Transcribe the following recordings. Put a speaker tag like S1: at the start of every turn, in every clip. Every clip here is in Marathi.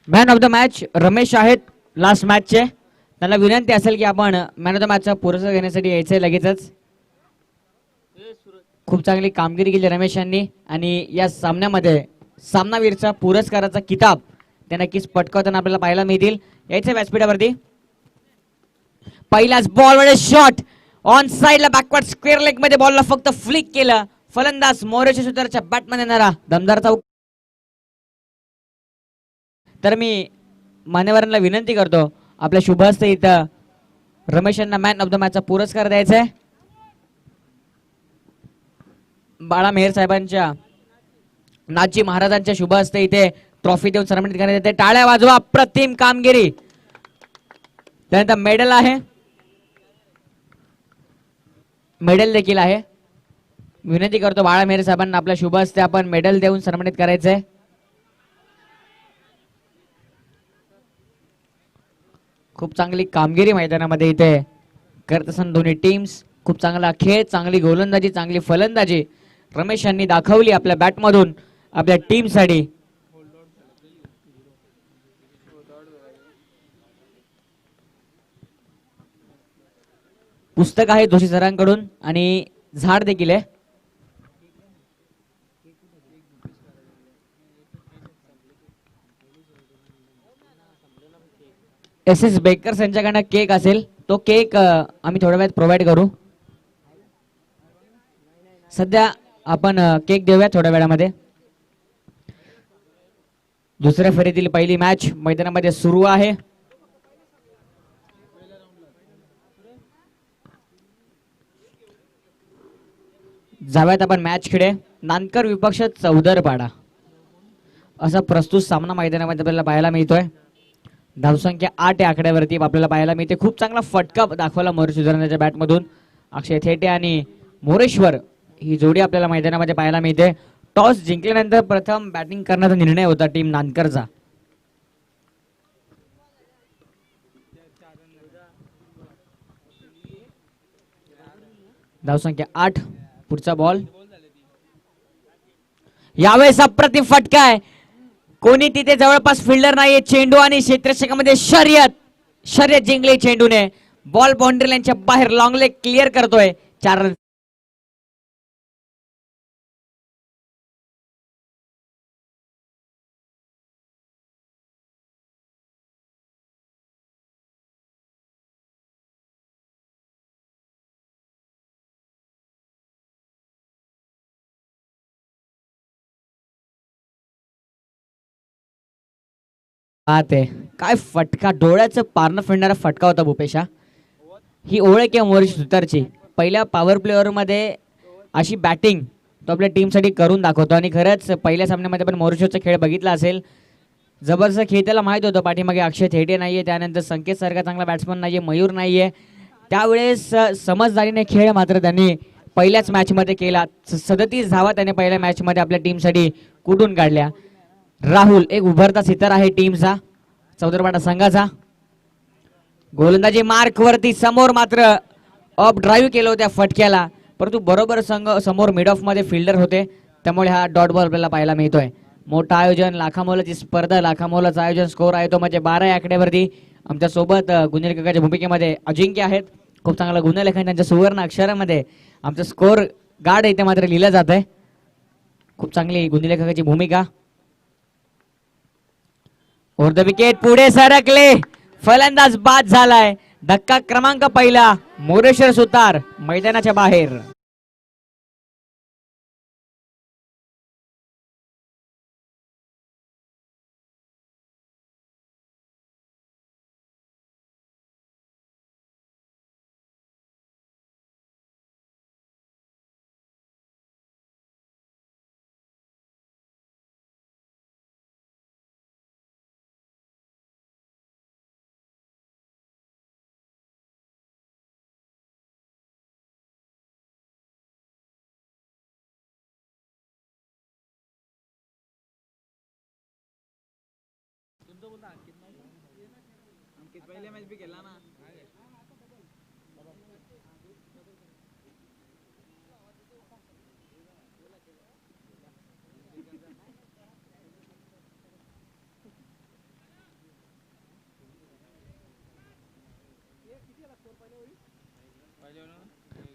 S1: Man of the match Ramesh आहेत लास्ट मॅचचे. त्यांना विनंती असेल की आपण मॅन ऑफ द मॅचचा पुरस्कार घेण्यासाठी यायचंय लगेचच. खूप चांगली कामगिरी केली रमेश यांनी आणि या सामन्यामध्ये सामनावीरचा पुरस्काराचा किताब ते नक्कीच पटकावताना आपल्याला पाहायला मिळतील. यायचं व्यासपीठावरती. पहिलाच बॉल मध्ये शॉट ऑन साइडला बॅकवर्ड स्क्वेअर लेग मध्ये बॉलला फक्त फ्लिक केलं. फलंदाज मोरेश सुतारच्या बॅटमध्ये येणारा दमदार चौक. तर मी मान्यवरांना विनंती करतो आपल्या शुभ हस्ते इथं रमेश यांना मॅन ऑफ द मॅचचा पुरस्कार द्यायचा आहे. बाळा मेहर साहेबांच्या नाथजी महाराजांच्या शुभ हस्ते इथे ट्रॉफी देऊन सन्मानित करण्यात येते. टाळ्या वाजवा. अप्रतिम कामगिरी. त्यानंतर मेडल आहे. मेडल देखील आहे. विनंती करतो बाळा मेहर साहेबांना आपल्या शुभ हस्ते आपण मेडल देऊन सन्मानित करायचंय. खूप चांगली कामगिरी मैदानामध्ये इथे करत असताना दोन्ही टीम्स खूप चांगला खेळ, चांगली गोलंदाजी, चांगली फलंदाजी रमेश यांनी दाखवली आपल्या बॅटमधून आपल्या टीमसाठी. पुस्तक आहे जोशी सरांकडून आणि झाड देखील आहे. एस एस बेकर्स यांच्याकडनं केक असेल, तो केक आम्ही थोड्या वेळात प्रोव्हाइड करू. सध्या आपण केक देऊया थोड्या वेळामध्ये. दुसऱ्या फेरीतील पहिली मॅच मैदानामध्ये सुरू आहे. जाऊयात आपण मॅच खेळे. नानकर विपक्ष चौदरपाडा असा प्रस्तुत सामना मैदानामध्ये आपल्याला पाहायला मिळतोय. धावसंख्या 8 या आकड्यावरती आपल्याला पाहायला मिळते. खूप चांगला फटका दाखवला मोरेश सुधारण्याच्या बॅटमधून. अक्षय थेटे आणि मोरेश्वर ही जोडी आपल्याला मैदानामध्ये पाहायला मिळते. टॉस जिंकल्यानंतर प्रथम बॅटिंग करण्याचा निर्णय होता टीम नानकरचा. धावसंख्या 8. पुढचा बॉल. यावेळेस अप्रतिम फटका आहे. कोणी तिथे जवळपास फिल्डर नाहीये. चेंडू आणि क्षेत्ररक्षकामध्ये शर्यत जिंकली चेंडूने. बॉल बाउंड्री लाईनच्या बाहेर लॉंग लेग क्लिअर करतोय. 4 रन. काय फटका, डोळ्याचं पारणं फिरणारा फटका होता भूपेशा. ही ओळख आहे मोरेश सुतारची. पहिल्या पॉवर प्लेअर मध्ये अशी बॅटिंग तो आपल्या टीमसाठी करून दाखवतो आणि खरंच पहिल्या सामन्यामध्ये पण मोरेश्वरचा खेळ बघितला असेल. जबरदस्त खेळ त्याला माहित होतं. पाठीमागे अक्षय थेटे नाहीये, त्यानंतर संकेत सारखा चांगला बॅट्समन नाहीये, मयूर नाहीये. त्यावेळेस समजदारीने खेळ मात्र त्यांनी पहिल्याच मॅचमध्ये केला. 37 धावा त्याने पहिल्या मॅचमध्ये आपल्या टीमसाठी कुठून काढल्या. राहुल एक उभरता सितारा आहे टीमचा चौदरपाडा संघाचा. गोलंदाजी मार्क वरती समोर मात्र अप ड्राईव्ह केलं होत्या फटक्याला, परंतु बरोबर संघ समोर मिड ऑफ मध्ये फिल्डर होते, त्यामुळे हा डॉट बॉल आपल्याला पाहायला मिळतोय. मोठं आयोजन, लाखामोलाची स्पर्धा, लाखामोलाचं आयोजन. स्कोर आहे तो म्हणजे 12 या आकड्यावरती. आमच्या सोबत गुन्हे लेखकाच्या भूमिकेमध्ये अजिंक्य आहेत. खूप चांगला गुन्हेलेखन त्यांच्या सुवर्ण अक्षरामध्ये आमचं स्कोर गार्ड इथे मात्र लिहिलं जात आहे. खूप चांगली गुन्हेलेखकाची भूमिका. ओव्हर द विकेट पुढे सरकले. फलंदाज बाद झालाय. धक्का क्रमांक पहिला. मोरेश्वर सुतार मैदानाच्या बाहेर.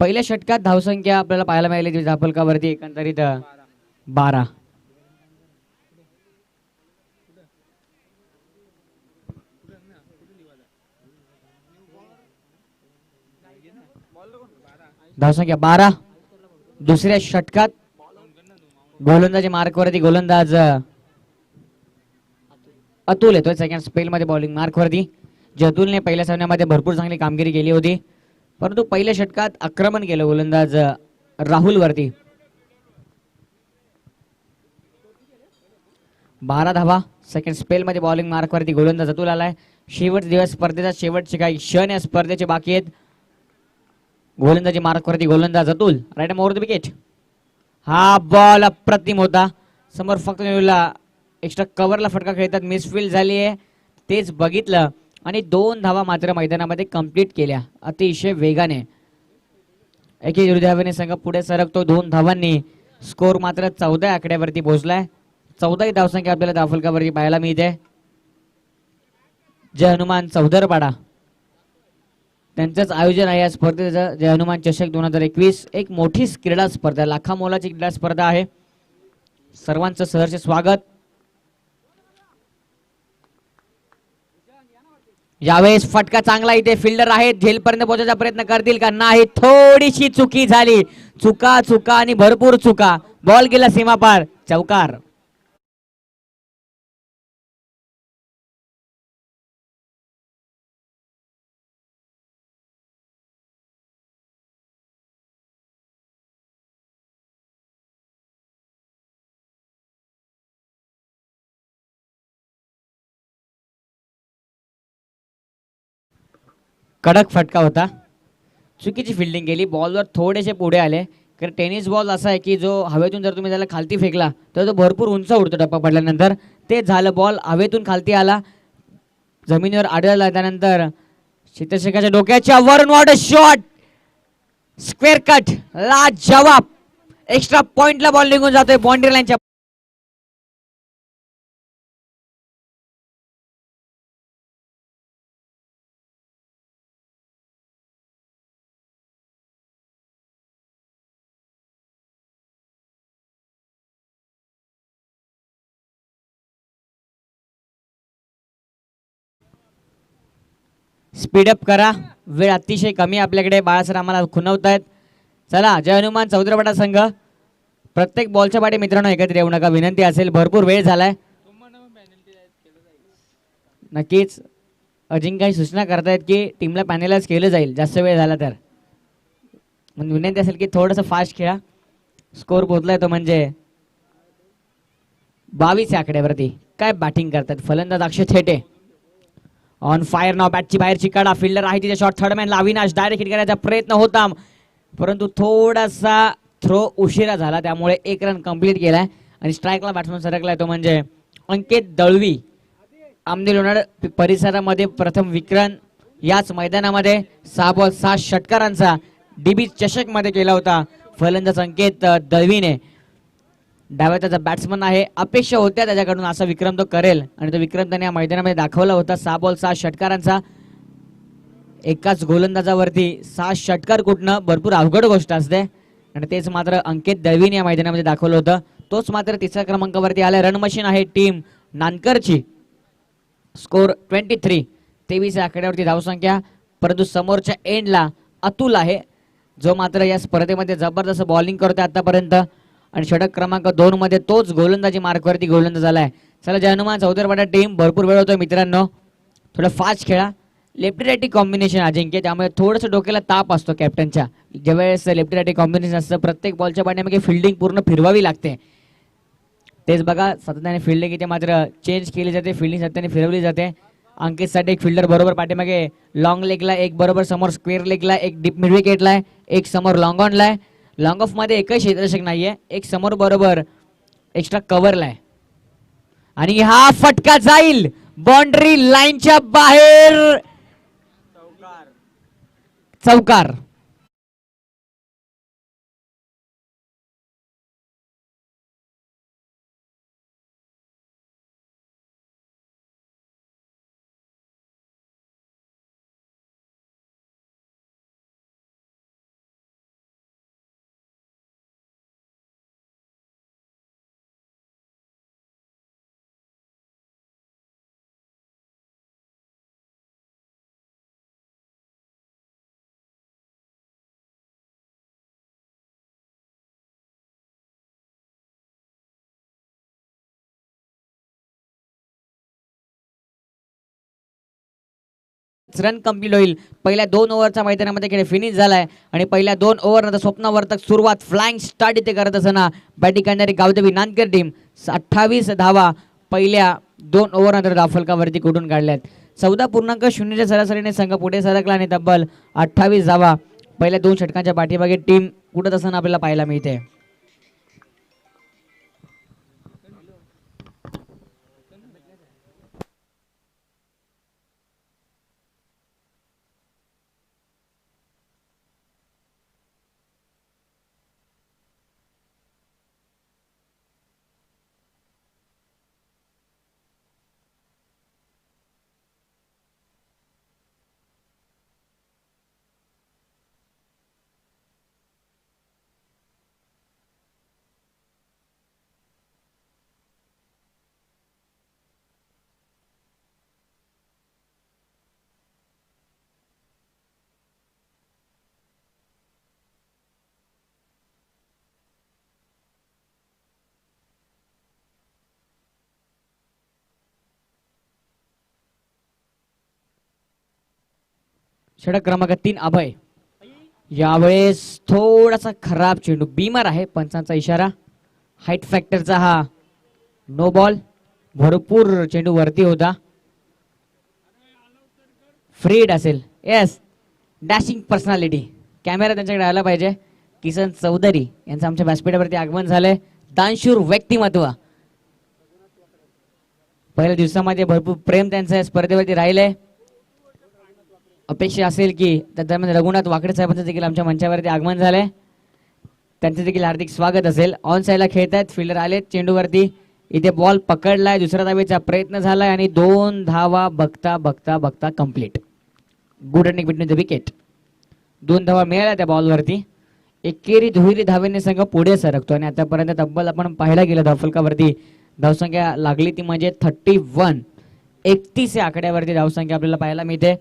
S1: पहिल्या षटकात धावसंख्या आपल्याला पाहायला मिळाली धाफलकावरती एकंदरीत 12. धावसंख्या 12. दुसऱ्या षटकात गोलंदाजी मार्कवरती गोलंदाज अतुल येतोय सेकंड स्पेल मध्ये बॉलिंग मार्कवरती. जे अतुलने पहिल्या सामन्यामध्ये भरपूर चांगली कामगिरी केली होती, परंतु पहिल्या षटकात आक्रमण केलं गोलंदाज राहुल वरती. 12 धावा सेकंड स्पेल मध्ये बॉलिंग मार्कवरती गोलंदाज अतुल आलाय. शेवटचा दिवस स्पर्धेचा शेवटचे काही क्षण या स्पर्धेचे बाकी आहेत. गोलंदाजी मार्कवरती गोलंदाज Atul right over the wicket. हा बॉल अप्रतिम होता. समोर फक्त एक्स्ट्रा कव्हरला फटका खेळतात, मिसफील्ड झाली आहे तेच बघितलं आणि 2 धावा मात्र मैदानामध्ये कंप्लीट केल्या अतिशय वेगाने. एके दुर्दैवाने संघ पुढे सरकतो 2 धावांनी. स्कोर मात्र 14 आकड्यावरती पोहोचलाय. 14 धावसंख्या आपल्याला धावफलकावरती पाहायला मिळते. जय हनुमान चौदरपाडा त्यांचंच आयोजन आहे या स्पर्धेचं. जय हनुमान चषक 2021 एक मोठी क्रीडा स्पर्धा, लाखामोलाची क्रीडा स्पर्धा आहे. सर्वांचं सहर्ष स्वागत. यावेळेस फटका चांगला, इथे फिल्डर आहेत, झेलपर्यंत पोहोचायचा प्रयत्न करतील का नाही. थोडीशी चुकी झाली. चुका चुका आणि भरपूर चुका. बॉल गेला सीमापार. चौकार. कडक फटका होता. चुकीची फिल्डिंग केली. बॉलवर थोडेसे पुढे आले, कारण टेनिस बॉल असा आहे की जो हवेतून जर तुम्ही त्याला खालती फेकला तर तो भरपूर उंच उडतो टप्पा पडल्यानंतर. ते झालं, बॉल हवेतून खालती आला, जमिनीवर आढळला. त्यानंतर शीतशेखाच्या डोक्याच्या वरून वॉट शॉट, स्क्वेअर कट, ला जवाब. एक्स्ट्रा पॉइंटला बॉल निघून जातोय बाउंड्री लाईनच्या. स्पीडअप करा, वेळ अतिशय कमी आपल्याकडे. बाळासर आम्हाला खुणवतायत. चला जय हनुमान चौदरपाडा संघ, प्रत्येक बॉलच्या पाठी मित्रांनो एकत्र येऊ नका, विनंती असेल. भरपूर वेळ झालाय. नक्कीच अजिंक्य सूचना करतायत की टीमला पॅनलाइज केलं जाईल जास्त वेळ झाला तर. विनंती असेल की थोडंसं फास्ट खेळा. स्कोर पोहोचलाय तो म्हणजे 22 आकड्यावरती. काय बॅटिंग करतात फलंदाज अक्षय थेटे. ऑन फायर नाव, बॅटची बाहेरची कडा, फिल्डर आहे तिथे शॉट, थर्ड मॅनला अविनाश डायरेक्ट हिट करायचा प्रयत्न होता, परंतु थोडासा थ्रो उशिरा झाला, त्यामुळे 1 रन कंप्लीट केलाय. आणि स्ट्राईकला बॅट्समन सरकलाय तो म्हणजे अंकित दळवी. आमने लोणार परिसरामध्ये प्रथम विक्रम याच मैदानामध्ये 6 बॉल 6 षटकारांचा डीबी चषक मध्ये केला होता फलंदाज अंकित दळवीने. डाव्या त्याचा बॅट्समन आहे, अपेक्षा होत्या त्याच्याकडून असा विक्रम तो करेल आणि तो विक्रम त्याने या मैदानामध्ये दाखवला होता. 6 बॉल 6 षटकारांचा. एकाच गोलंदाजावरती 6 षटकार कुठणं भरपूर अवघड गोष्ट असते आणि तेच मात्र अंकित दळवीने या मैदानामध्ये दाखवलं होतं. तोच मात्र 3ऱ्या क्रमांकावरती आला. रन मशीन आहे टीम नानकरची. स्कोर 23. 23 आकड्यावरती धावसंख्या, परंतु समोरच्या एंडला अतुल आहे जो मात्र या स्पर्धेमध्ये जबरदस्त बॉलिंग करतोय आतापर्यंत आणि षटक क्रमांक 2 मध्ये तोच गोलंदाजी मार्कवरती गोलंदाज झालाय. चला जय हनुमान चौदरपाडा टीम, भरपूर वेळ होतोय मित्रांनो, थोडं फास्ट खेळा. लेफ्टी राईटी कॉम्बिनेशन अजिंक्य, त्यामुळे थोडंसं डोक्याला ताप असतो कॅप्टनच्या ज्यावेळेस लेफ्टी राईटी कॉम्बिनेशन असतं. प्रत्येक बॉलच्या पाठीमागे फिल्डिंग पूर्ण फिरवावी लागते. तेच बघा सातत्याने फिल्डिंग इथे मात्र चेंज केली जाते, फिल्डिंग सातत्याने फिरवली जाते. अंकितसाठी एक फिल्डर बरोबर पाठीमागे लॉंग लेगला, एक बरोबर समोर स्क्वेअर लेगला, एक डीप मिड विकेटला, एक समोर लॉंग ऑनला आहे. लॉंग ऑफ मध्ये एकही क्षेत्ररक्षक नाहीये, एक समोर बरोबर एक्स्ट्रा कव्हरला आहे आणि हा फटका जाईल बाउंड्री लाईनच्या बाहेर. चौकार. रन कंप्लीट होईल. पहिल्या 2 ओव्हरच्या मैदानामध्ये खेळ फिनिश झालाय आणि पहिल्या 2 ओव्हर नंतर स्वप्नवर्तक सुरुवात फ्लाइंग स्टार्ट इथे करत असताना बॅटिंग करणारी गावदेवी नांदकर टीम 28 धावा पहिल्या 2 ओव्हर नंतर धावफलकावरती कुठून काढल्यात. 14.0च्या सरासरीने संघ पुढे सरकला आणि तब्बल 28 धावा पहिल्या 2 षटकांच्या पाठीमागे टीम कुठत असताना आपल्याला पाहायला मिळते. षटक क्रमांक 3 अभय. यावेळेस थोडासा खराब चेंडू, बीमर आहे पंचांचा इशारा. हाईट फॅक्टरचा हा नो बॉल. भरपूर चेंडू वरती होता. फ्रीड असेल. Yes, dashing personality. कॅमेरा त्यांच्याकडे आला पाहिजे. किसन चौधरी यांचं आमच्या व्यासपीठावरती आगमन झालंय. दानशूर व्यक्तिमत्व. पहिल्या दिवसामध्ये भरपूर प्रेम त्यांचं या स्पर्धेवरती राहिलंय. अपेक्षा असेल की त्याच्यामध्ये रघुनाथ वाकडे साहेबांचं देखील आमच्या मंचावरती आगमन झालंय. त्यांचं देखील हार्दिक स्वागत असेल. ऑन साईडला खेळतायत. फिल्डर आलेत चेंडूवरती. इथे बॉल पकडलाय. दुसऱ्या धावेचा प्रयत्न झालाय आणि 2 धावा बघता बघता बघता complete. Good running between the wicket. 2 धावा मिळाल्या त्या बॉलवरती. एकेरी दुहेरी धावेने संघ पुढे सरकतो आणि आतापर्यंत तब्बल आपण पाहायला गेलं धावफलकावरती धावसंख्या लागली ती म्हणजे 31. 31 या आकड्यावरती धावसंख्या आपल्याला पाहायला मिळते.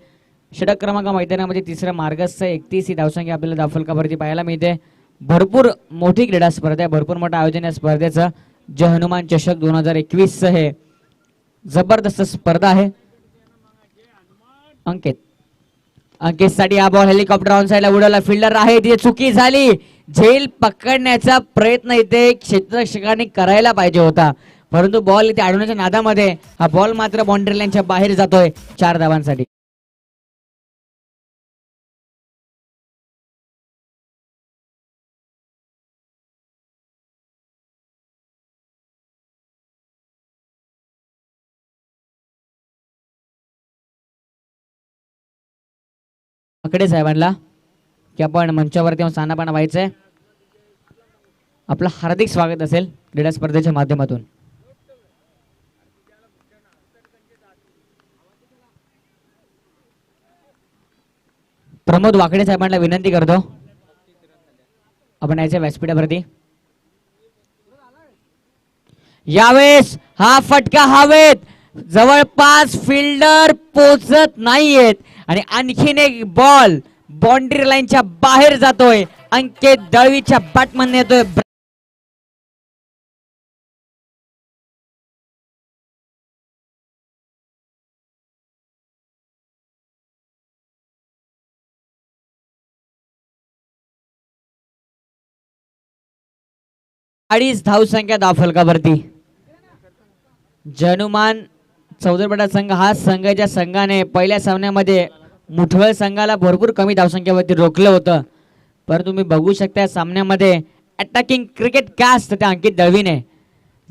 S1: षटक क्रमांक मैदानामध्ये तिसरा मार्गस्थ 31 ही धावसंख्या आपल्याला धावफलकावरती पाहायला मिळते. भरपूर मोठी क्रीडा स्पर्धा आहे. भरपूर मोठं आयोजन या स्पर्धेचं. जय हनुमान चषक 2021 हे जबरदस्त स्पर्धा आहे. अंकित साठी हा बॉल हेलिकॉप्टर ऑन साईडला उडवला. फिल्डर आहे तिथे चुकी झाली. झेल पकडण्याचा प्रयत्न इथे क्षेत्ररक्षकांनी करायला पाहिजे होता, परंतु बॉल इथे अडवण्याच्या नादामध्ये हा बॉल मात्र बाउंड्री लाईनच्या बाहेर जातोय 4 धावांसाठी. आकडे साहेबांना की आपण मंचावरती येऊन सानापाना व्हायचंय. आपलं हार्दिक स्वागत असेल क्रीडा स्पर्धेच्या माध्यमातून. प्रमोद वाकडे साहेबांना विनंती करतो आपण याच्या व्यासपीठावरती. यावेळेस हा फटका हवेत. जवळपास फिल्डर पोचत नाहीयेत आणि आणखीन एक बॉल बाउंड्री लाईनच्या बाहेर जातोय. अंकित दळवीच्या बॅटमधून येतोय. अडीच धावसंख्या धावफलकावरती. जनुमान चौधरपटा संघ हा संघ ज्या संघाने पहिल्या सामन्यामध्ये मुठवळ संघाला भरपूर कमी धावसंख्येवरती रोखलं होतं, परंतु तुम्ही बघू शकता सामन्यामध्ये अटॅकिंग क्रिकेट कास्ट त्या अंकित दळवीने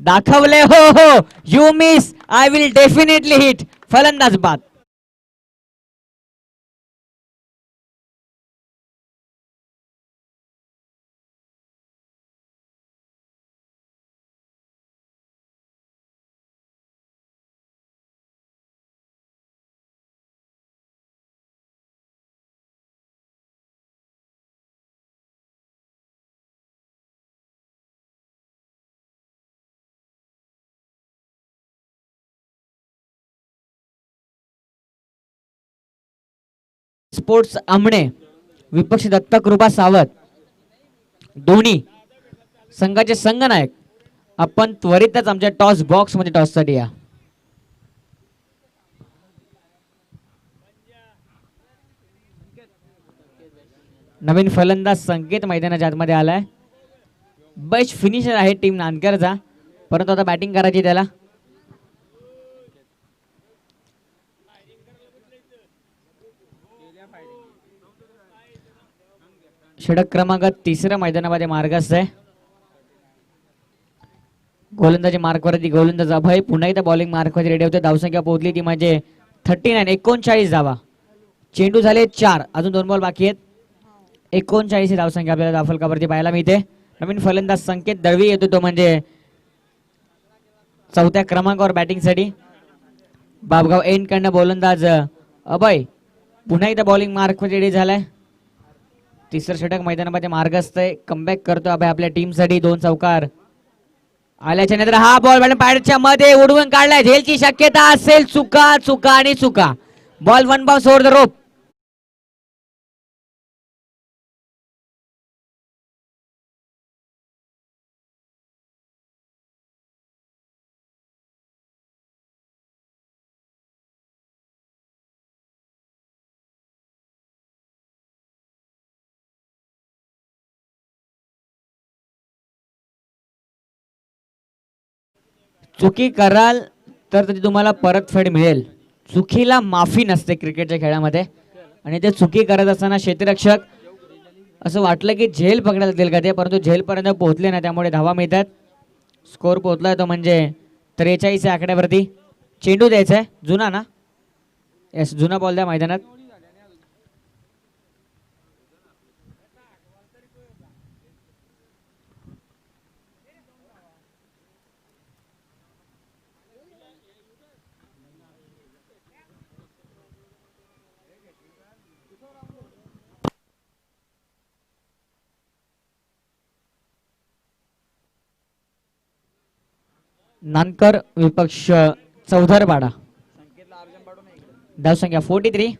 S1: दाखवले. हो हो, you miss, I will definitely hit. फलंदाज बाद. स्पोर्ट्स आमणे विपक्ष दत्ता कृपा सावत दोन्ही संघाचे संघनायक. आपण त्वरितच आमच्या टॉस बॉक्स मध्ये टॉस साठी या. नवीन फलंदाज संकेत मैदानाच्या आतमध्ये आलाय. बेस्ट फिनिशर आहे टीम नांदकरचा, परंतु आता बॅटिंग करायची त्याला. षटक क्रमांक 3 मैदानामध्ये मार्गस्थ आहे. गोलंदाजी मार्कवरती गोलंदाज अभय पुन्हा एकदा बॉलिंग मार्कवरती रेडी होते. धावसंख्या पोहोचली ती म्हणजे 39 धावा. चेंडू झाले 4, अजून 2 बॉल बाकी आहेत. 39 ही धावसंख्या आपल्याला धावफलकावरती पाहायला मिळते. नवीन फलंदाज संकेत दळवी येतो, तो म्हणजे 4थ्या क्रमांकावर बॅटिंगसाठी. बाबगाव एंड कडनं गोलंदाज अभय पुन्हा एकदा बॉलिंग मार्कवरती रेडी झालाय. तिसरं षटक मैदानामध्ये मार्गस्थ आहे. कमबॅक करतो अभय आपल्या टीमसाठी. 2 चौकार आल्याच्या नंतर हा बॉल बॅट पॅडच्या मध्ये उडवून काढलाय. झेलची शक्यता असेल. चुका चुका आणि चुका. Ball 1 bounce over the rope. चुकी कराल तर त्याची तुम्हाला परतफेड मिळेल. चुकीला माफी नसते क्रिकेटच्या खेळामध्ये. आणि ते चुकी करत असताना क्षेत्ररक्षक असं वाटलं की झेल पकडायला जातील का ते, परंतु झेलपर्यंत पोहोचले ना, त्यामुळे धावा मिळतात. स्कोर पोहोचलाय तो म्हणजे 43 या आकड्यावरती. चेंडू द्यायचा आहे जुना ना. येस, जुना बॉल द्या मैदानात. नानकर विपक्ष चौधरपाडा. धावसंख्या 43.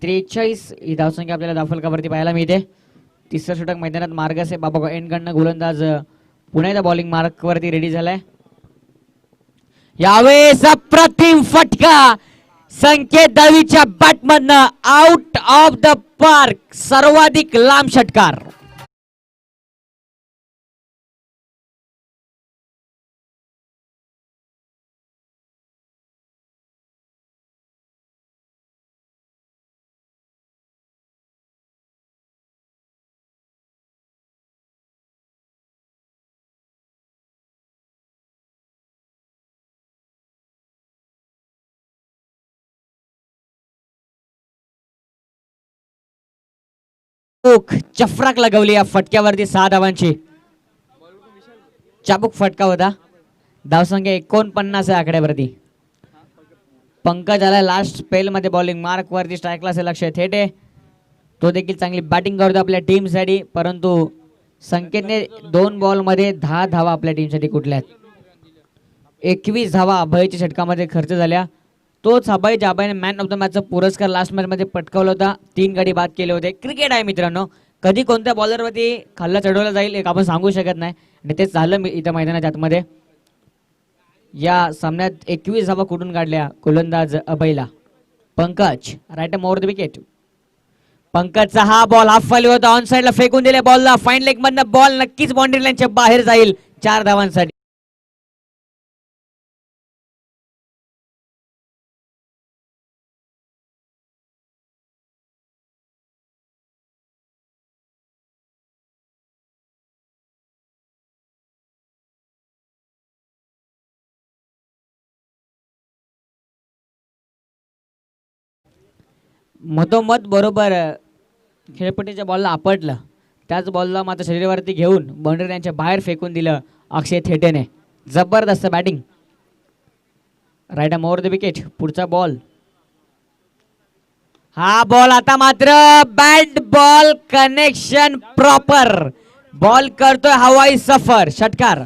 S1: 43 ही धावसंख्या आपल्याला धावफलकावरती पाहायला मिळते. तिसरं षटक मैदानात मार्गस आहे. बाबा एंडकडनं गोलंदाज पुन्हा एकदा बॉलिंग मार्कवरती रेडी झालाय. यावेळेस अप्रतिम फटका संकेत दळवीच्या बॅटमधनं आउट ऑफ द पार्क. सर्वाधिक लांब षटकार. चफ्राक लगवली या फटक्यावरती 6 धावांची. चाबूक फटका होता. धावसंख्या 49 या आकड्यावरती. पंकज आला लास्ट स्पेल मध्ये बॉलिंग मार्क वरती. स्ट्राईकला असेल लक्ष थेट आहे. तो देखील चांगली बॅटिंग करतो आपल्या टीमसाठी, परंतु संकेतने 2 बॉल मध्ये 10 धावा आपल्या टीमसाठी कुठल्या. 21 धावा अभयच्या षटकामध्ये खर्च झाल्या. तोच अभय जाबाईने मॅन ऑफ द मॅचचा पुरस्कार लास्ट मॅच मध्ये पटकावला होता. 3 गडी बाद केले होते. क्रिकेट आहे मित्रांनो, कधी कोणत्या बॉलरवरती खाल्ला चढवला जाईल एक आपण सांगू शकत नाही, आणि तेच झालं इथं मैदानाच्या आतमध्ये. या सामन्यात 21 धावा कुठून काढल्या गोलंदाज अभयला. Pankaj right more the wicket. पंकजचा हा बॉल हाफ फॉली होता. ऑन साइडला फेकून दिले बॉलला. फाईन लेग मधनं बॉल नक्कीच बाउंड्री लाईनच्या बाहेर जाईल 4 धावांसाठी. मधोमध बरोबर खेळपट्टीच्या बॉलला आपटलं. त्याच बॉलला मात्र शरीरावरती घेऊन बाउंड्री लाईनच्या बाहेर फेकून दिलं अक्षय थेटेने. जबरदस्त batting. Right more the wicket. पुढचा बॉल. हा बॉल आता मात्र bat ball connection proper. Ball करतोय हवाई सफर. षटकार.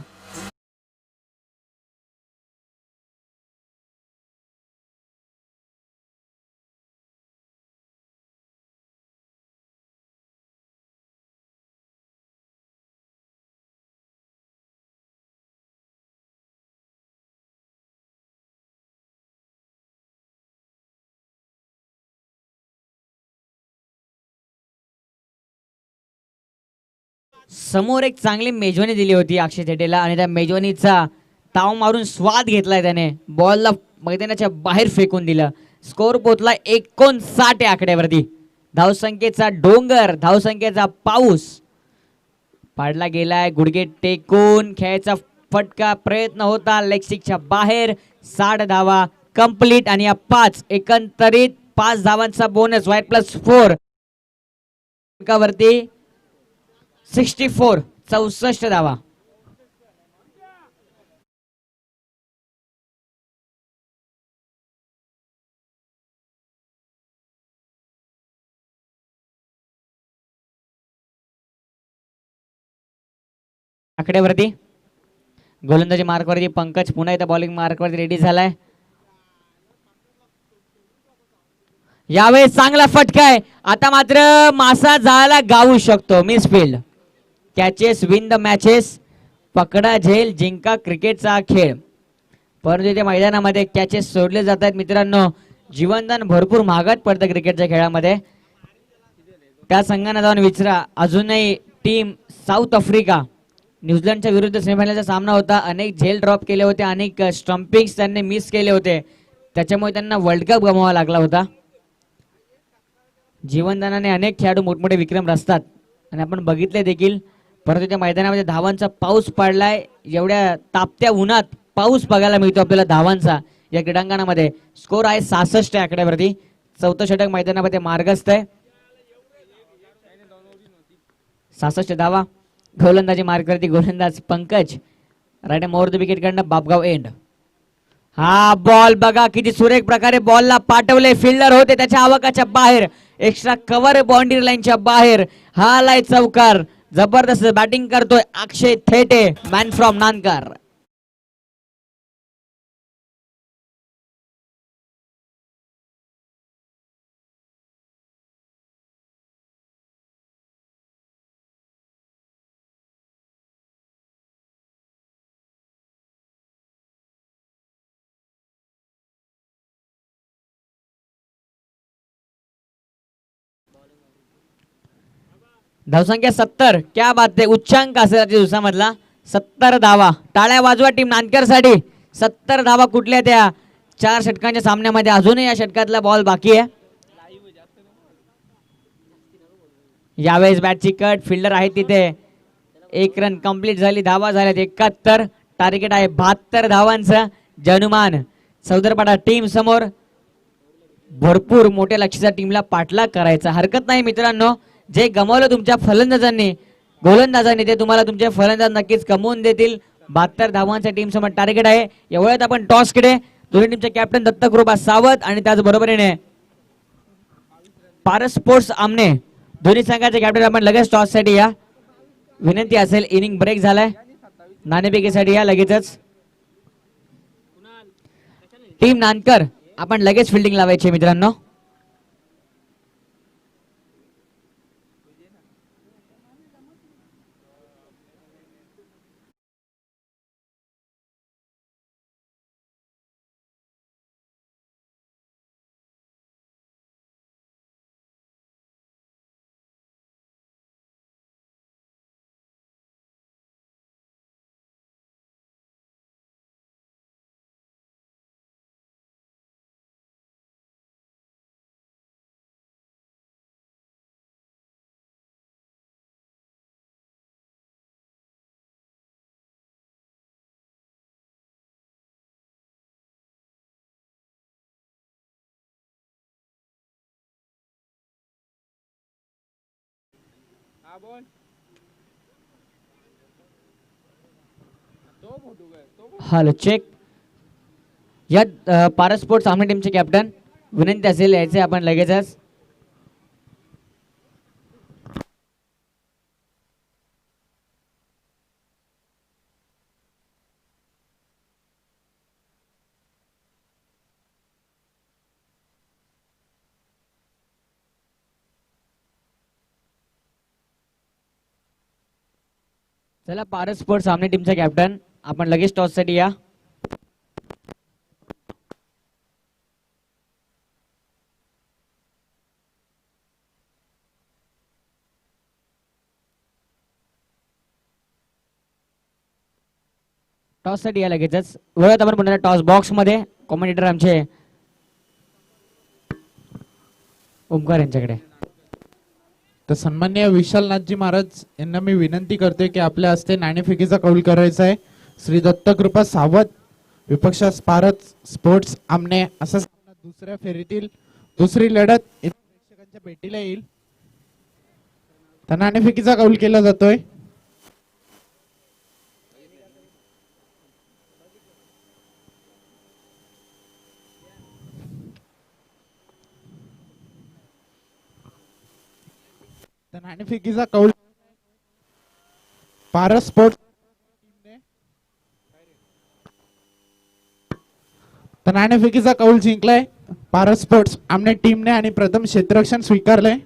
S1: समोर एक चांगली मेजवानी दिली होती अक्षय थेटेला आणि त्या मेजवानीचा ताव मारून स्वाद घेतलाय त्याने. बॉलला मैदानाच्या बाहेर फेकून दिलं. स्कोर पोचला 59 या आकड्यावरती. धावसंख्येचा डोंगर, धावसंख्येचा पाऊस पाडला गेलाय. गुडघे टेकून खेळायचा फटका प्रयत्न होता लेग स्टिकच्या बाहेर. 60 धावा कंप्लीट आणि या 5 एकंदरीत 5 धावांचा बोनस वाईट +4 वरती 64 धावा. आकड्यावरती गोलंदाजी मार्कवरती पंकज पुन्हा एकदा बॉलिंग मार्कवरती रेडी झालाय. यावेळेस चांगला फटका आहे. आता मात्र मासा जाळाला गावू शकतो. Miss field. Catches win the matches. पकडा झेल जिंका क्रिकेटचा खेळ. परंतु इथे मैदानामध्ये कॅचेस सोडले जात आहेत मित्रांनो. जीवनदान भरपूर महागात पडतं क्रिकेटच्या खेळामध्ये. त्या संघाने जाऊन विचारा. अजूनही टीम साऊथ आफ्रिका न्यूझीलंडच्या विरुद्ध सेमीफायनलचा सामना होता. अनेक झेल ड्रॉप केले होते, अनेक स्टम्पिंग्स त्यांनी मिस केले होते, त्याच्यामुळे त्यांना वर्ल्ड कप गमवावा लागला होता. जीवनदानाने अनेक खेळाडू मोठमोठे विक्रम रचतात आणि आपण बघितले देखील. परंतु त्या मैदानामध्ये धावांचा पाऊस पडलाय. एवढ्या तापत्या उन्हात पाऊस बघायला मिळतो आपल्याला धावांचा या क्रीडांगणामध्ये. स्कोर आहे 66 या आकड्यावरती. चौथं षटक मैदानामध्ये मार्गस्थ आहे. 66 धावा. गोलंदाजी मार्कवरती गोलंदाज Pankaj. Right more the wicket कडनं बापगाव एंड. हा बॉल बघा किती सुरेख प्रकारे बॉलला पाठवले. फिल्डर होते त्याच्या आवाकाच्या बाहेर. एक्स्ट्रा कव्हर बाउंड्री लाईनच्या बाहेर. हा आलाय चौकार. जबरदस्त बॅटिंग करतोय अक्षय थेटे, मॅन फ्रॉम नानकर. धावसंख्या 70. क्या बात आहे. उच्चांक असेल दिवसामधला. 70 धावा. टाळ्या वाजवा टीम नानकर साठी. 70 धावा कुठल्या त्या 4 षटकांच्या सामन्यामध्ये. अजूनही या षटकातला बॉल बाकी आहे. यावेळेस बॅटची कट. फिल्डर आहे तिथे. 1 रन कंप्लीट झाली. धावा झाल्यात 71. टार्गेट आहे 72 धावांचं. जनुमान सौदरपाडा टीम समोर. भरपूर मोठ्या लक्षाच्या टीमला पाठलाग करायचा हरकत नाही मित्रांनो. जे गमावलं तुमच्या फलंदाजांनी गोलंदाजांनी ते तुम्हाला तुमचे फलंदाज नक्कीच कमवून देतील. 72 धावांच्या टीम समोर टार्गेट आहे. एवढ्यात आपण टॉस कडे दोन्ही टीमचे कॅप्टन दत्तक कृपा सावध आणि त्याच बरोबरीने पारस स्पोर्ट्स आमने दोन्ही संघाचे कॅप्टन आपण लगेच टॉस साठी या. विनंती असेल. इनिंग ब्रेक झालाय. नाणेफेकीसाठी या लगेचच. टीम नानकर आपण लगेच फिल्डिंग लावायची मित्रांनो. Hello check. या पारस स्पोर्ट्स आमने टीमचे कॅप्टन विनंती असेल यायचे आपण लगेचच. चला पारस स्पोर्ट्स सामने टीमचा कॅप्टन आपण लगेच टॉस साठी या. टॉस साठी या लगेचच वळत आपण पुन्हा टॉस बॉक्स मध्ये कॉमेंटेटर आमचे ओमकार यांच्याकडे.
S2: तर सन्माननीय विशालनाथजी महाराज यांना मी विनंती करते की आपल्या हस्ते नाणेफेकीचा कौल करायचा आहे. श्री दत्तकृपा सावध विपक्षास भारत स्पोर्ट्स आमने असा सामना दुसऱ्या फेरीतील दुसरी लढत इथे प्रेक्षकांच्या भेटीला येईल. तर नाणेफेकीचा कौल केला जातोय. तर नाणेफेकीचा कौल भारत स्पोर्ट्स तर नाणेफेकीचा कौल जिंकलाय भारत स्पोर्ट्स आमने टीमने आणि प्रथम क्षेत्ररक्षण स्वीकारलंय.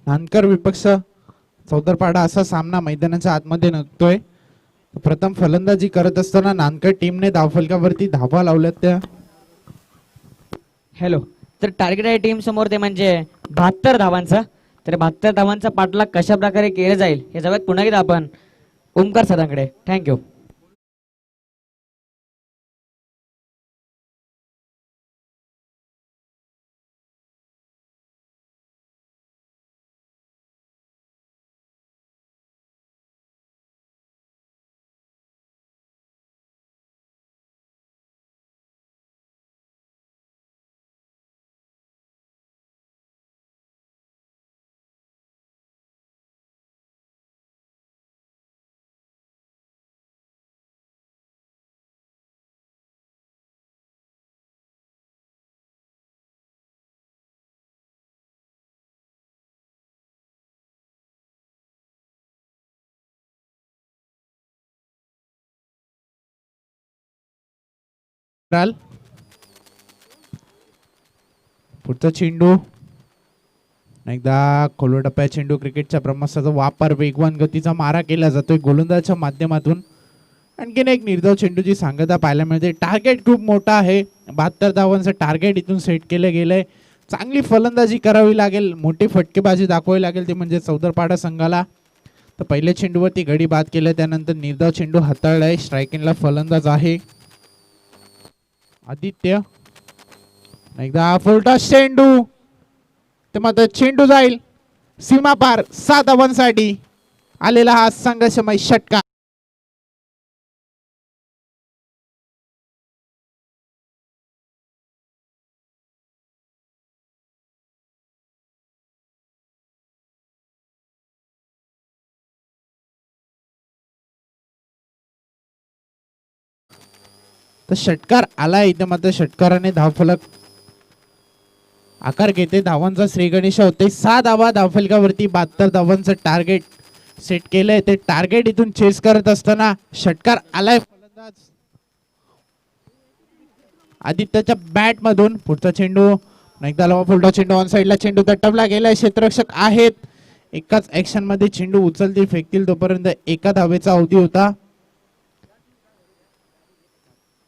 S2: नानकर विपक्ष चौदरपाडा असा सामना मैदानाच्या आतमध्ये निघतोय. प्रथम फलंदाजी करत असताना नानकर टीमने धावफलकावरती धावा लावल्यात त्या.
S1: हॅलो. तर टार्गेट आहे टीम समोर ते म्हणजे 72 धावांचा. तर 72 धावांचा पाठलाग कशा प्रकारे केला जाईल हे जाऊयात पुन्हा एकदा आपण ओमकार सरांकडे. थँक्यू.
S2: पुढचा चेंडू एकदा खोलवर टप्प्या चेंडू क्रिकेटच्या ब्रह्मास्त्राचा वापर वेगवान गतीचा मारा केला जातोय गोलंदाजाच्या माध्यमातून. आणखीन एक निर्धाव चेंडूची सांगता पाहायला मिळते. टार्गेट खूप मोठा आहे. 72 धावांचं टार्गेट इथून सेट केलं गेलंय. चांगली फलंदाजी करावी लागेल. मोठी फटकेबाजी दाखवावी लागेल ती म्हणजे चौदरपाडा संघाला. तर पहिल्या चेंडूवरती गडी बाद केलं त्यानंतर निर्धाव चेंडू हाताळलाय. स्ट्रायकिंगला फलंदाज आहे आदित्य. एकदा फुलटॉस चेंडू ते मात्र चेंडू जाईल सीमा पार 7 धावांसाठी आलेला हा संघर्षमय षटकार. तर षटकार आला इथे मात्र षटकाराने धावफलक आकार घेते. धावांचा श्रीगणेश होते. 6 धावा धावफलकावरती 72 धावांचं टार्गेट सेट केलंय. ते टार्गेट इथून चेस करत असताना षटकार आलाय फलंदाज आदित्यच्या बॅट मधून. पुढचा चेंडू एकदा लावा फुलटॉस चेंडू ऑन साइडला चेंडू तटवला गेलाय. क्षेत्ररक्षक आहेत. एकाच ऍक्शन मध्ये चेंडू उचलतील फेकतील तोपर्यंत एका धावेचा अवधी होता.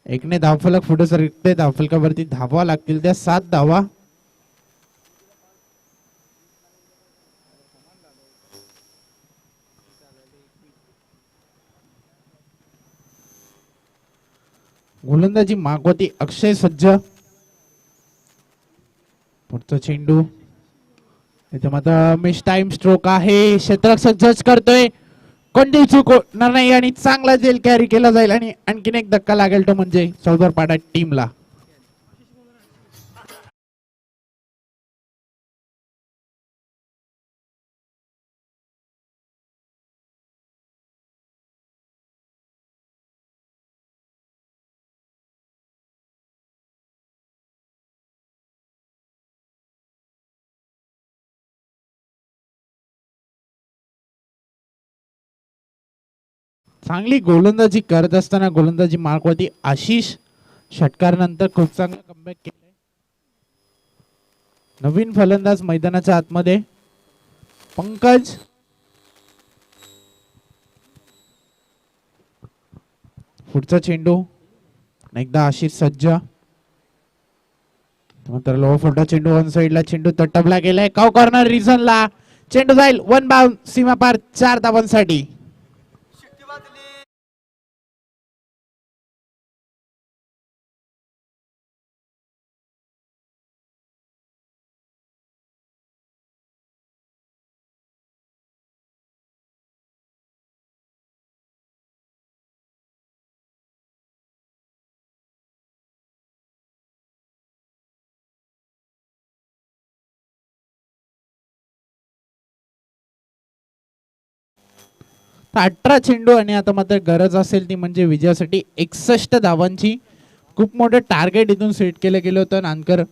S2: एकने धावफलक पुढे सरकते. धावफलकावरती धावा लागतील त्या 7 धावा. गोलंदाजी मागवती अक्षय सज्ज. पुढचा चेंडू इथे मात्र मिस टाइम स्ट्रोक आहे. क्षेत्ररक्षक जज करतोय. कोणती चूक होणार नाही आणि चांगला जेल कॅरी केला जाईल आणि आणखीन एक धक्का लागेल तो म्हणजे चौदरपाडा टीमला. चांगली गोलंदाजी करत असताना गोलंदाजी मार्कवरती आशिष षटकार नंतर खूप चांगला कमबॅक केलाय. नवीन फलंदाज मैदानाच्या आतमध्ये पंकज. पुढचा चेंडू एकदा आशिष सज्ज. नंतर लो फुटा चेंडू वन साइडला चेंडू तटपला गेलाय. काव कॉर्नर रिझनला चेंडू जाईल वन बाउंड सीमा पार 4 धावांसाठी. तर 18 चेंडू आणि आता मात्र गरज असेल ती म्हणजे विजयासाठी 61 धावांची. खूप मोठं टार्गेट इथून सेट केलं गेलं होतं. नानकर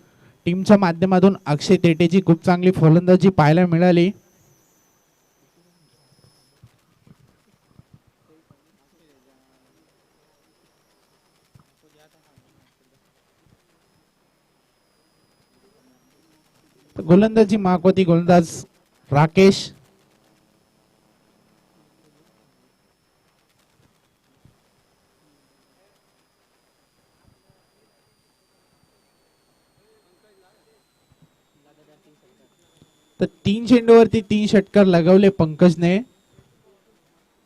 S2: टीमच्या माध्यमातून अक्षय तेटेची खूप चांगली फलंदाजी पाहायला मिळाली. गोलंदाजी मागवती गोलंदाज राकेश. तर 3 चेंडूवरती 3 षटकार लगवले पंकजने.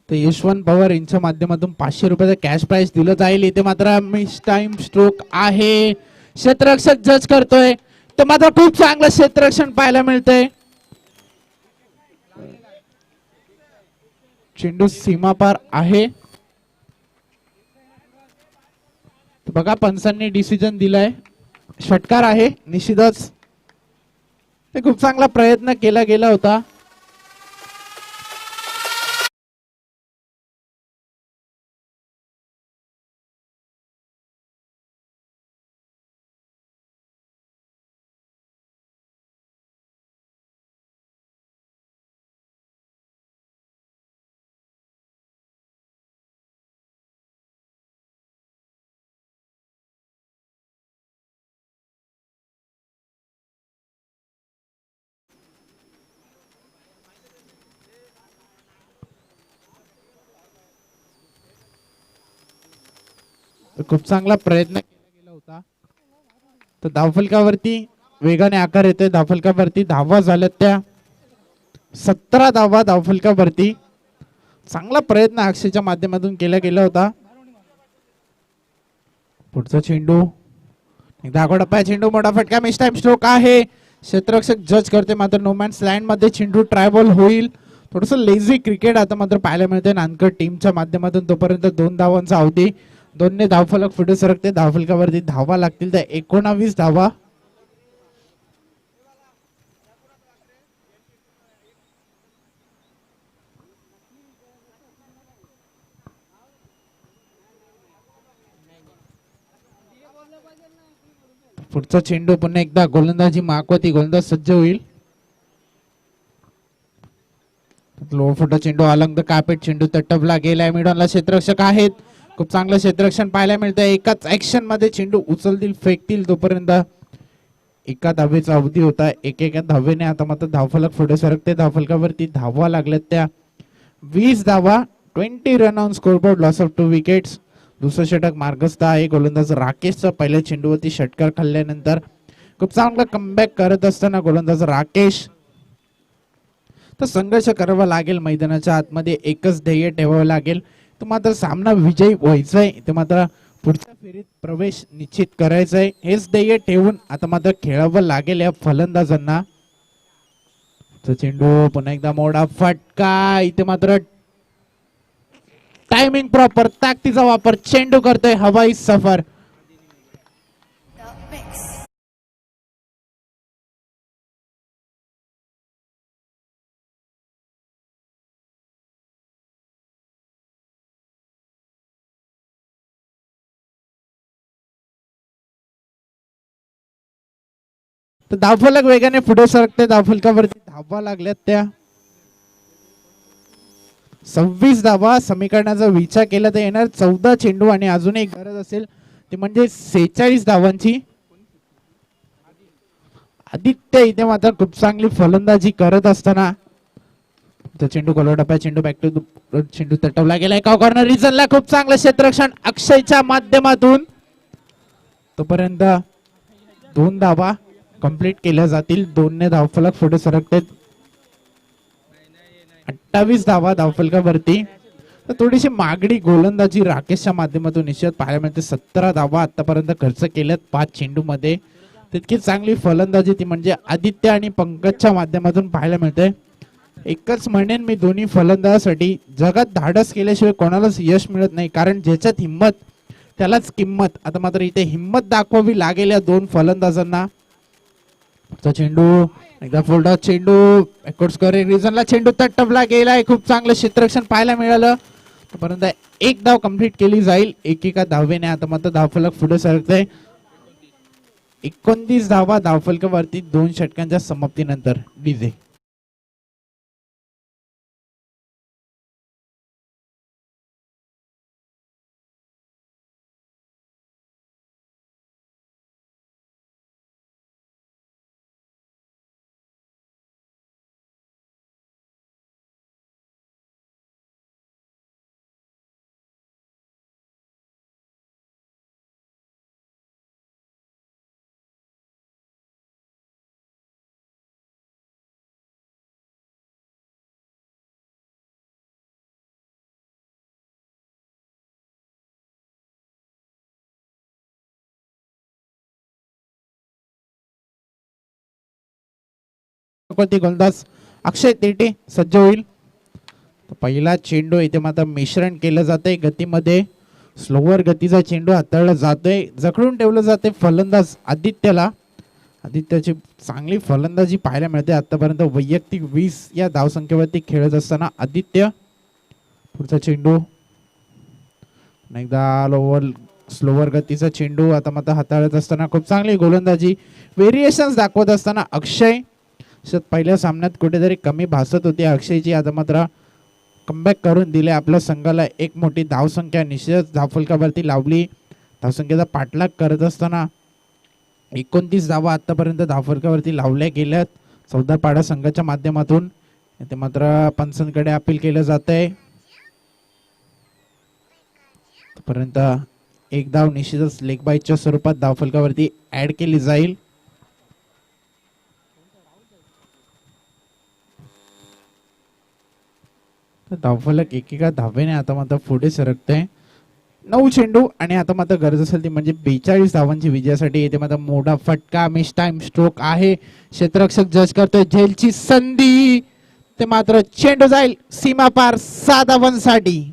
S2: तर यशवंत पवार यांच्या माध्यमातून 500 रुपयाचं कॅश प्राइस दिलं जाईल. इथे मात्र मिस टाइम स्ट्रोक आहे. क्षेत्ररक्षक जज करतोय. तर मात्र खूप चांगलं क्षेत्ररक्षण पाहायला मिळतंय. चेंडू सीमापार आहे. बघा पंचांनी डिसिजन दिलाय षटकार आहे निश्चितच. खूप चांगला प्रयत्न केला गेला होता. खूप चांगला प्रयत्न केला गेला होता. तर धावफलकावरती वेगाने आकार येतोय. धावफलकावरती धावा झाल्यात त्या 17 धावा धावफलकावरती. चांगला प्रयत्न अक्षयच्या माध्यमातून केला गेला होता. पुढचा चेंडू एकदा आगोडप्पा चेंडू मोठा फटका मिस टाइम स्ट्रोक आहे. क्षेत्ररक्षक जज करते मात्र नो मॅन्स लँड मध्ये चेंडू ट्राय बॉल होईल. थोडस लेझी क्रिकेट आता मात्र पाहायला मिळते नानकर टीमच्या माध्यमातून. तोपर्यंत 2 धावांचा अवधी. 2ने धावफलक पुढे सरकते. धावफलकावरती धावा लागतील त्या 19 धावा. पुढचा चेंडू पुन्हा एकदा गोलंदाजी मागवती गोलंदाज सज्ज होईल. लो फुटा चेंडू अलंग द कार्पेट चेंडू तटपला गेलाय. मिडॉनला क्षेत्ररक्षक आहेत. खूप चांगलं क्षेत्ररक्षण पाहायला मिळतंय. एकाच ऍक्शन मध्ये चेंडू उचलतील फेकतील तोपर्यंत एका धावेचा अवधी होता. एकेका धावेने आता मात्र धावफलक पुढे सरकते. धावफलकावरती धावा लागल्यात त्या 20 धावा. 20 run on scoreboard. Loss of 2 wickets. दुसरं षटक मार्गस्थ आहे. गोलंदाज राकेशचा पहिल्या चेंडूवरती षटकार खाल्ल्यानंतर खूप चांगला कमबॅक करत असताना गोलंदाज राकेश. तर संघर्ष करावा लागेल मैदानाच्या आतमध्ये. एकच ध्येय ठेवावं लागेल. तो मात्र सामना विजयी व्हायचाय. ते मात्र पुढच्या फेरीत प्रवेश निश्चित करायचाय. हेच ध्येय ठेवून आता मात्र खेळावं लागेल या फलंदाजांना. चेंडू पुन्हा एकदा मोडा फटका. इथे मात्र टायमिंग प्रॉपर ताकदीचा वापर. चेंडू करतोय हवाई सफर. तर धावफलक वेगाने पुढे सरकते. धावफलकावरती धावा लागल्यात त्या 26 धावा समीकरणाचा विचार केला तर येणार 14 चेंडू आणि अजून एक गरज असेल ती म्हणजे 46 धावांची. आदित्य इथे मात्र खूप चांगली फलंदाजी करत असताना तो चेंडू गोलटप्प्या चेंडू बॅक टू चेंडू तटवला गेला एका कॉर्नर रिजनला खूप चांगलं क्षेत्ररक्षण अक्षयच्या माध्यमातून. तोपर्यंत 2 धावा कंप्लीट केल्या जातील. 2ने धावफलक पुढे सरकते. 28 धावा धावफलकावरती. तर थोडीशी मागणी गोलंदाजी राकेशच्या माध्यमातून निश्चित पाहायला मिळते. 17 धावा आतापर्यंत खर्च केल्यात 5 चेंडू मध्ये. तितकी चांगली फलंदाजी ती म्हणजे आदित्य आणि पंकजच्या माध्यमातून पाहायला मिळते. एकच म्हणेन मी दोन्ही फलंदाजासाठी जगात धाडस केल्याशिवाय कोणालाच यश मिळत नाही, कारण ज्याच्यात हिंमत त्यालाच किंमत. आता मात्र इथे हिंमत दाखवावी लागेल या 2 फलंदाजांना. चेंडू एकदा फोल्ड चेंडू रिजनला चेंडू तटवला गेलाय. खूप चांगलं क्षेत्ररक्षण पाहायला मिळालं. परंतु 1 धाव कंप्लीट केली जाईल एकेका धावेने. आता मात्र धावफलक पुढे सरकतंय. 29 धावा धावफलकावरती 2 षटकांच्या समाप्तीनंतर. डीजे गोलंदाज अक्षय तेटे सज्ज होईल. पहिला चेंडू इथे मात्र मिश्रण केलं जातंय गतीमध्ये. स्लोवर गतीचा चेंडू हाताळला जातोय. जखडून ठेवलं जाते फलंदाज आदित्यला. आदित्यची चांगली फलंदाजी पाहायला मिळते आतापर्यंत. वैयक्तिक 20 या धावसंख्येवरती खेळत असताना आदित्य. पुढचा चेंडू एकदा स्लोवर गतीचा चेंडू आता मात्र हाताळत असताना खूप चांगली गोलंदाजी व्हेरिएशन्स दाखवत असताना अक्षय. पहिल्या सामन्यात कुठेतरी कमी भासत होती अक्षयची. आता मात्र कमबॅक करून दिले आपल्या संघाला. एक मोठी धावसंख्या निश्चित धावफलकावरती लावली. धावसंख्येचा पाठलाग करत असताना 29 धावा आतापर्यंत धावफलकावरती लावल्या गेल्यात 14 पाडा संघाच्या माध्यमातून. ते मात्र पंचांकडे अपील केलं जात आहे. तोपर्यंत 1 धाव निश्चितच लेग बाईच्या स्वरूपात धावफलकावरती ऍड केली जाईल. धावफलक एकेका धावेने आता मात्र पुढे सरकते. 9 चेंडू आणि आता मात्र गरज असेल ती म्हणजे 42 धावांची विजयासाठी. येथे मात्र मोठा फटका मिस टाइम स्ट्रोक आहे. क्षेत्ररक्षक जज करतोय झेलची संधी. ते मात्र चेंडू जाईल सीमा पार 6 धावांसाठी.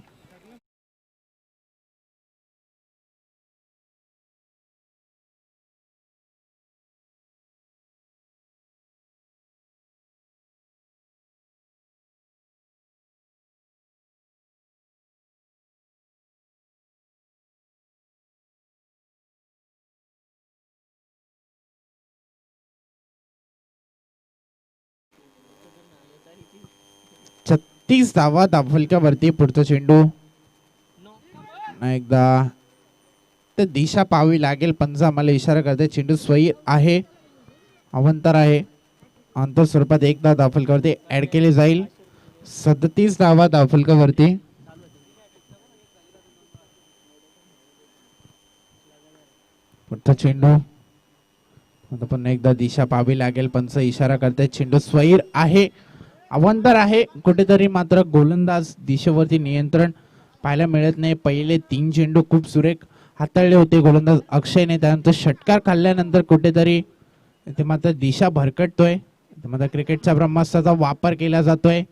S2: तीस धावा धावफलकावरती. पुढचा चेंडू एकदा तर दिशा पाहावी लागेल. पंच आम्हाला इशारा करते. चेंडू स्वैर आहे. अवंतर आहे. अंतर स्वरूपात 1 धाव धावफलकावरती ऍड केले जाईल. 37 धावा धावफलकावरती. पुढचा चेंडू आता पुन्हा एकदा दिशा पाहावी लागेल. पंच इशारा करते. चेंडू स्वैर आहे. अवंतर आहे. कुठेतरी मात्र गोलंदाज दिशेवरती नियंत्रण पाहायला मिळत नाही. पहिले 3 चेंडू खूप सुरेख हाताळले होते गोलंदाज अक्षयने. त्यानंतर षटकार खाल्ल्यानंतर कुठेतरी ते मात्र दिशा भरकटतोय. मात्र क्रिकेटच्या ब्रह्मास्त्राचा वापर केला जातोय.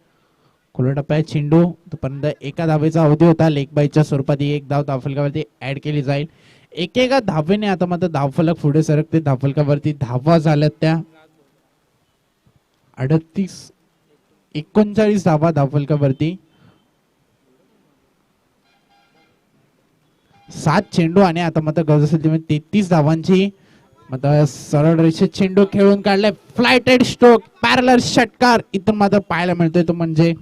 S2: खुल्या टप्प्यात चेंडू तोपर्यंत 1 धावेचा अवधी होता. लेग बाईच्या स्वरूपात 1 धाव धावफलकावरती ऍड केली जाईल. एकेका धावेने आता मात्र धावफलक पुढे सरकते. धावफलकावरती धावा झाल्यात त्या 39 धावा धावफलकावरती. 7 चेंडू आणि आता मात्र गरज असेल 33 धावांची. मात्र सरळ रेषेत चेंडू खेळून काढलाय. फ्लायटेड स्ट्रोक पॅरलर षटकार इथून मात्र पाहायला मिळतोय तो म्हणजे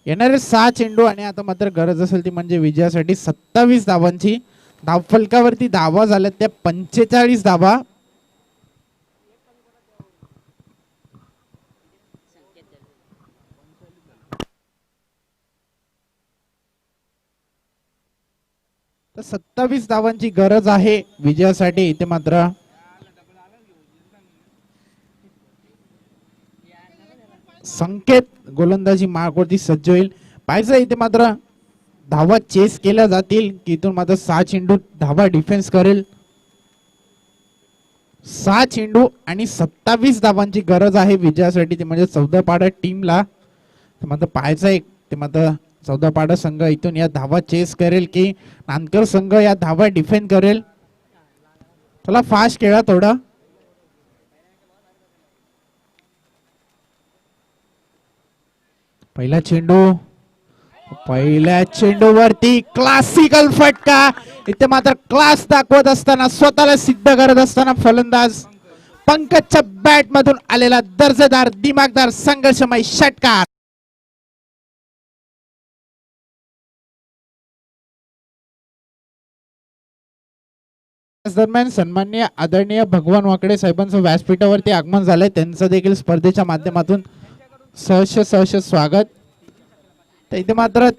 S2: येणारे 6 चेंडू आणि आता मात्र गरज असेल ती म्हणजे विजयासाठी 27 धावांची. धावफलकावरती धावा झाल्या त्या 45 धावा. तर 27 धावांची गरज आहे विजयासाठी. इथे मात्र संकेत गोलंदाजी मार्गवरती सज्ज होईल. पाहिजे इथे मात्र धावा चेस केल्या जातील की इथून मात्र 6 चेंडू धावा डिफेन्स करेल. 6 चेंडू आणि 27 धावांची गरज आहे विजयासाठी. ते म्हणजे 14 पाडा टीमला. मात्र पाहायचं एक ते मात्र 14 पाडा संघ इथून या धावा चेस करेल की नानकर संघ या धावा डिफेंड करेल. चला फास्ट खेळा थोडा. पहिला चेंडू. पहिल्या चेंडूवरती क्लासिकल फटका. इथे मात्र क्लास दाखवत असताना स्वतःला सिद्ध करत असताना फलंदाज पंकजच्या बॅट मधून आलेला दर्जेदार दिमागदार संघर्षमय षटकार. दरम्यान सन्माननीय आदरणीय भगवान वाकडे साहेबांचं व्यासपीठावरती आगमन झालंय. त्यांचं देखील स्पर्धेच्या माध्यमातून सहर्ष स्वागत. तर इथे मात्र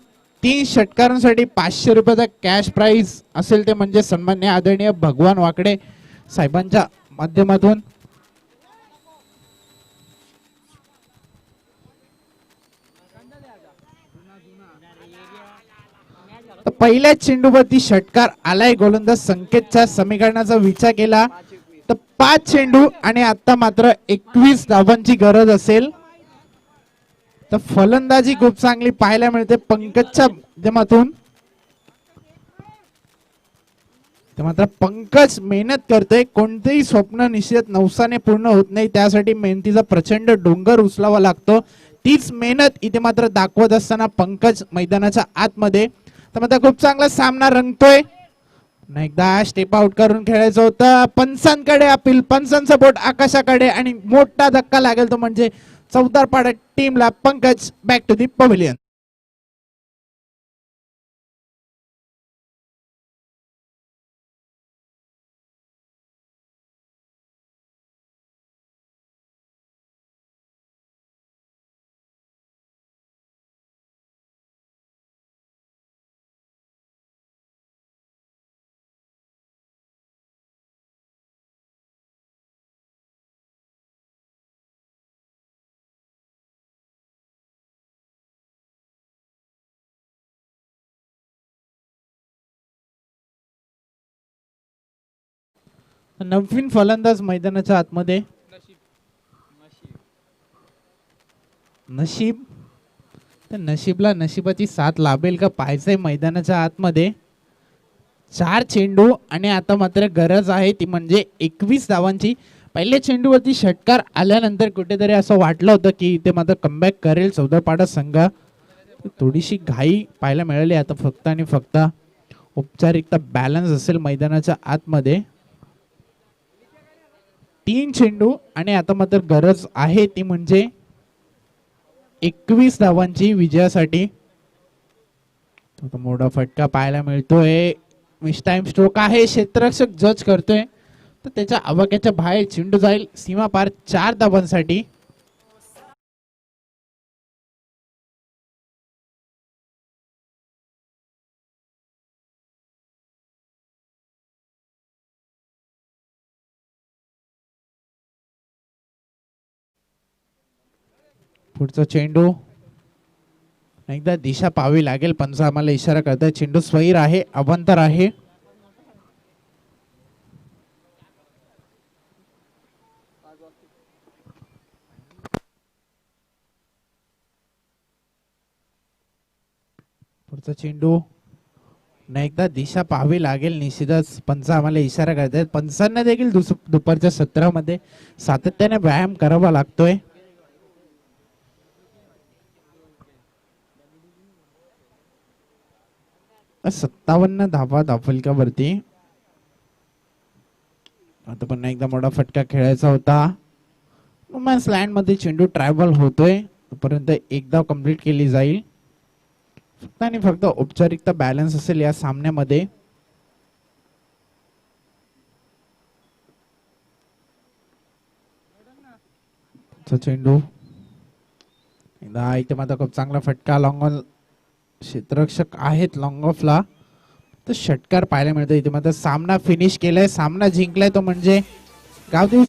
S2: 3 षटकारांसाठी 500 रुपयाचा कॅश प्राइज असेल ते म्हणजे सन्माननीय आदरणीय भगवान वाकडे साहेबांच्या माध्यमातून. पहिल्या चेंडूवरती षटकार आलाय. गोलंदाज संकेतच्या समीकरणाचा विचार केला तर 5 चेंडू आणि आता मात्र 21 धावांची गरज असेल. तर फलंदाजी खूप चांगली पाहायला मिळते पंकजच्या माध्यमातून. मात्र पंकज मेहनत करतोय. कोणतेही स्वप्न निश्चित नवसाने पूर्ण होत नाही. त्यासाठी मेहनतीचा प्रचंड डोंगर उचलावा लागतो. तीच मेहनत इथे मात्र दाखवत असताना पंकज मैदानाच्या आतमध्ये. तर मात्र खूप चांगला सामना रंगतोय. एकदा स्टेप आउट करून खेळायचं होतं. पंचांकडे अपील. पंचांचा बोट आकाशाकडे आणि मोठा धक्का लागेल तो म्हणजे 14 पाडा टीमला. Pankaj back to the pavilion. नवीन फलंदाज मैदानाच्या आतमध्ये. नशीब. तर नशीबला नशिबाची साथ लाभेल का पाहायचंय मैदानाच्या आतमध्ये. 4 चेंडू आणि आता मात्र गरज आहे ती म्हणजे 21 धावांची. पहिल्या चेंडूवरती षटकार आल्यानंतर कुठेतरी असं वाटलं होतं की ते मात्र कमबॅक करेल 14 पाडा संघ. थोडीशी घाई पाहायला मिळाली. आता फक्त आणि फक्त औपचारिकता बॅलन्स असेल मैदानाच्या आतमध्ये. 3 चेंडू आणि आता मात्र गरज आहे ती म्हणजे 21 धावांची विजयासाठी. मोठा फटका पाहायला मिळतोय. मिस टाइम स्ट्रोक आहे. क्षेत्ररक्षक जज करतोय तर त्याच्या आवाक्याच्या बाहेर चेंडू जाईल सीमा पार 4 धावांसाठी. पुढचा चेंडू. एकदा दिशा पाहावी लागेल. पंच आम्हाला इशारा करताय. चेंडू स्वैर आहे. अवंतर आहे. पुढचा चेंडू पुन्हा एकदा दिशा पाहावी लागेल निश्चितच. पंच आम्हाला इशारा करतायत. पंचांना देखील दुपारच्या सत्रामध्ये सातत्याने व्यायाम करावा लागतोय. तर 57 धावा धावफलकावरती. आता पुन्हा एकदा मोठा फटका खेळायचा होता. वुमेन्स लँड मध्ये चेंडू ट्रॅव्हल होतोय तोपर्यंत एक धाव कंप्लीट केली जाईल. फक्त आणि फक्त औपचारिकता बॅलन्स असेल या सामन्यामध्ये. चेंडू एकदा इथे मात्र खूप चांगला फटका. लॉंग ऑन क्षेत्ररक्षक आहेत लॉंग ऑफला. तर षटकार पाहायला मिळतो. इथे मात्र सामना फिनिश केलाय. सामना जिंकलाय तो म्हणजे गावदेवी